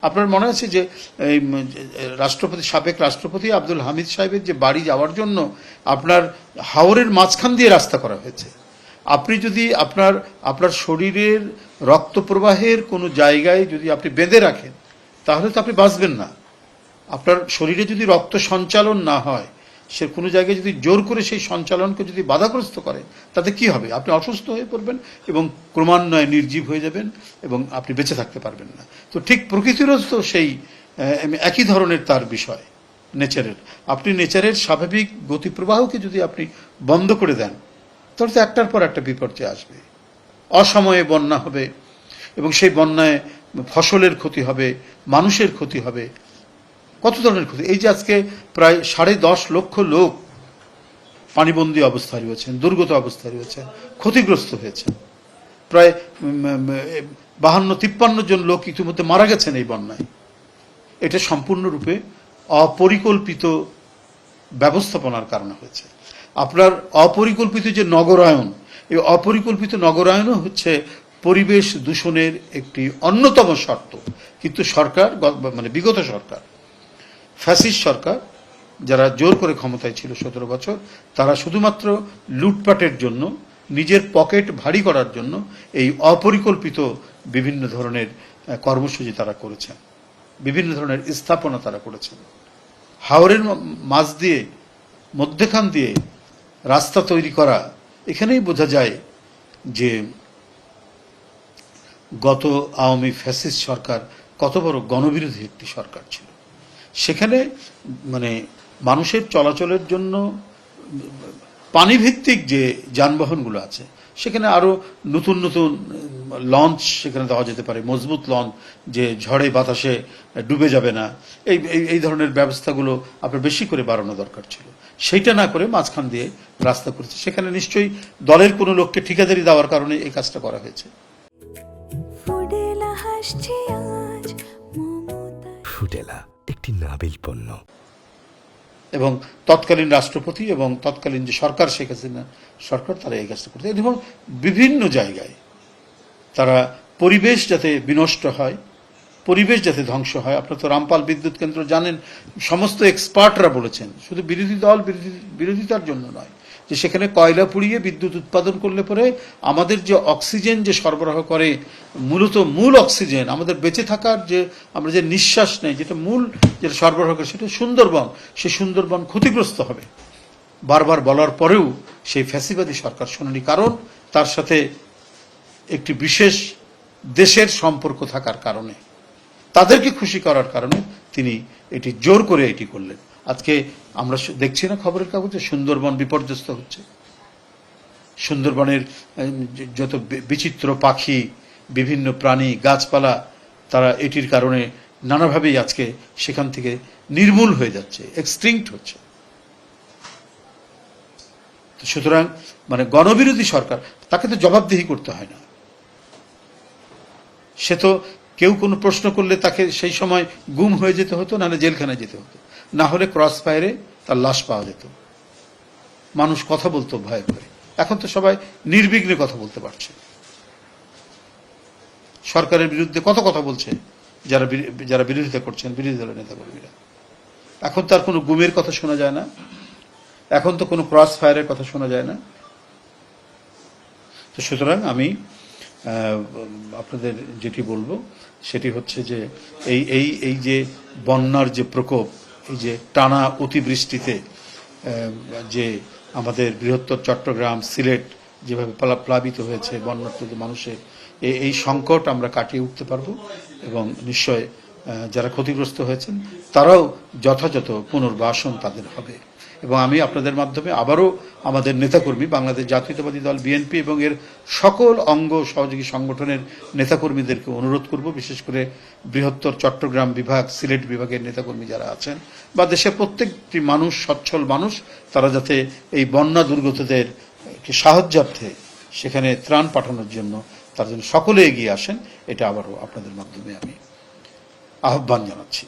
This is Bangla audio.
আপনার মনে আছে যে এই রাষ্ট্রপতি সাবেক রাষ্ট্রপতি আব্দুল হামিদ সাহেবের যে বাড়ি যাওয়ার জন্য আপনার হাওরের মাঝখান দিয়ে রাস্তা করা হয়েছে। আপনি যদি আপনার শরীরের রক্ত প্রবাহের কোনো জায়গায় যদি আপনি বেঁধে রাখেন তাহলে তো আপনি বাঁচবেন না। আপনার শরীরে যদি রক্ত সঞ্চালন না হয়, সে কোনো জায়গায় যদি জোর করে সেই সঞ্চালনকে যদি বাধাগ্রস্ত করে, তাতে কি হবে? আপনি অসুস্থ হয়ে পড়বেন এবং ক্রমান্বয়ে নির্জীব হয়ে যাবেন এবং আপনি বেঁচে থাকতে পারবেন না। তো ঠিক প্রকৃতিরও তো সেই একই ধরনের তার বিষয় নেচারের। আপনি নেচারের স্বাভাবিক গতিপ্রবাহকে যদি আপনি বন্ধ করে দেন, তাহলে তো একটার পর একটা বিপর্যয় আসবে। অসময়ে বন্যা হবে এবং সেই বন্যায় ফসলের ক্ষতি হবে, মানুষের ক্ষতি হবে, কত ধরনের ক্ষতি। এই যে আজকে প্রায় 10.5 লক্ষ লোক পানিবন্দী অবস্থায় রয়েছেন, দুর্গত অবস্থায় রয়েছেন, ক্ষতিগ্রস্ত হয়েছেন। প্রায় 52-53 জন লোক ইতিমধ্যে মারা গেছেন এই বন্যায়। এটা সম্পূর্ণরূপে অপরিকল্পিত ব্যবস্থাপনার কারণে হয়েছে। আপনার অপরিকল্পিত যে নগরায়ন, এই অপরিকল্পিত নগরায়নও হচ্ছে পরিবেশ দূষণের একটি অন্যতম শর্ত। কিন্তু সরকার, মানে বিগত সরকার, ফ্যাসিস্ট সরকার যারা জোর করে ক্ষমতায় ছিল 17 বছর, তারা শুধুমাত্র লুটপাটের জন্য, নিজের পকেট ভারী করার জন্য এই অপরিকল্পিত বিভিন্ন ধরনের কর্মসূচি তারা করেছেন, বিভিন্ন ধরনের স্থাপনা তারা করেছেন। হাওরের মাঝ দিয়ে, মধ্যখান দিয়ে রাস্তা তৈরি করা, এখানেই বোঝা যায় যে গত আওয়ামী ফ্যাসিস্ট সরকার কত বড় গণবিরোধী একটি সরকার ছিল। সেখানে মানে মানুষের চলাচলের জন্য পানিভিত্তিক যে যানবাহনগুলো আছে, সেখানে আরো নতুন নতুন লঞ্চ সেখানে দেওয়া যেতে পারে, মজবুত লঞ্চ, যে ঝড়ে বাতাসে ডুবে যাবে না। এই ধরনের ব্যবস্থাগুলো আপনার বেশি করে বাড়ানো দরকার ছিল। সেইটা না করে মাঝখান দিয়ে রাস্তা করেছে। সেখানে নিশ্চয়ই দলের কোনো লোককে ঠিকাদারি দেওয়ার কারণে এই কাজটা করা হয়েছে। ফুডেলা একটি নাবিল পণ্য। এবং তৎকালীন রাষ্ট্রপতি এবং তৎকালীন যে সরকার, শেখ হাসিনা সরকার, তারা এই কাজটা করতে এবং বিভিন্ন জায়গায় তারা পরিবেশ যাতে বিনষ্ট হয়, পরিবেশ যাতে ধ্বংস হয়। আপনার তো রামপাল বিদ্যুৎ কেন্দ্র জানেন, সমস্ত এক্সপার্টরা বলেছেন, শুধু বিরোধী দল বিরোধিতার জন্য নয়, যে সেখানে কয়লা পুড়িয়ে বিদ্যুৎ উৎপাদন করলে পরে আমাদের যে অক্সিজেন যে সরবরাহ করে, মূল অক্সিজেন আমাদের বেঁচে থাকার যে আমরা যে নিঃশ্বাস নেই, যেটা সরবরাহ করে, সেটা সুন্দরবন, সেই সুন্দরবন ক্ষতিগ্রস্ত হবে। বারবার বলার পরেও সেই ফ্যাসিবাদী সরকার শোনেনি, কারণ তার সাথে একটি বিশেষ দেশের সম্পর্ক থাকার কারণে, তাদেরকে খুশি করার কারণে তিনি এটি জোর করে এটি করলেন। আজকে আমরা দেখছি না খবরের কাগজে সুন্দরবন বিপর্যস্ত হচ্ছে। সুন্দরবনের যত বিচিত্র পাখি, বিভিন্ন প্রাণী, গাছপালা, তারা এটির কারণে নানাভাবেই আজকে সেখান থেকে নির্মূল হয়ে যাচ্ছে, এক্সটিংক্ট হচ্ছে। সুতরাং মানে গণবিরোধী সরকার, তাকে তো জবাবদিহি করতে হয় না। সে তো কেউ কোনো প্রশ্ন করলে তাকে সেই সময় গুম হয়ে যেতে হতো, নাহলে জেলখানায় যেতে হতো, না হলে ক্রস ফায়ারে তার লাশ পাওয়া যেত। মানুষ কথা বলতো ভয় করে। এখন তো সবাই নির্বিঘ্নে কথা বলতে পারছে। সরকারের বিরুদ্ধে কত কথা বলছে যারা বিরোধিতা করছেন, বিরোধী দলের নেতাকর্মীরা। এখন তার কোনো গুমের কথা শোনা যায় না, এখন তো কোনো ক্রস ফায়ারের কথা শোনা যায় না। তো সুতরাং আমি আপনাদের যেটি বলবো সেটি হচ্ছে যে এই যে বন্যার যে প্রকোপ, এই যে টানা অতিবৃষ্টিতে যে আমাদের বৃহত্তর চট্টগ্রাম, সিলেট যেভাবে প্লাবিত হয়েছে, বন্যার্থ মানুষের এই সংকট আমরা কাটিয়ে উঠতে পারবো এবং নিশ্চয় যারা ক্ষতিগ্রস্ত হয়েছেন তারাও যথাযথ পুনর্বাসন তাদের হবে। এবং আমি আপনাদের মাধ্যমে আবারও আমাদের নেতাকর্মী, বাংলাদেশ জাতীয়তাবাদী দল বিএনপি এবং এর সকল অঙ্গ সহযোগী সংগঠনের নেতাকর্মীদেরকে অনুরোধ করব, বিশেষ করে বৃহত্তর চট্টগ্রাম বিভাগ, সিলেট বিভাগের নেতাকর্মী যারা আছেন, বা দেশের প্রত্যেকটি মানুষ, সচ্ছল মানুষ, তারা যাতে এই বন্যা দুর্গতদের সাহায্যার্থে সেখানে ত্রাণ পাঠানোর জন্য তার জন্য সকলে এগিয়ে আসেন, এটা আবারও আপনাদের মাধ্যমে আমি আহ্বান জানাচ্ছি।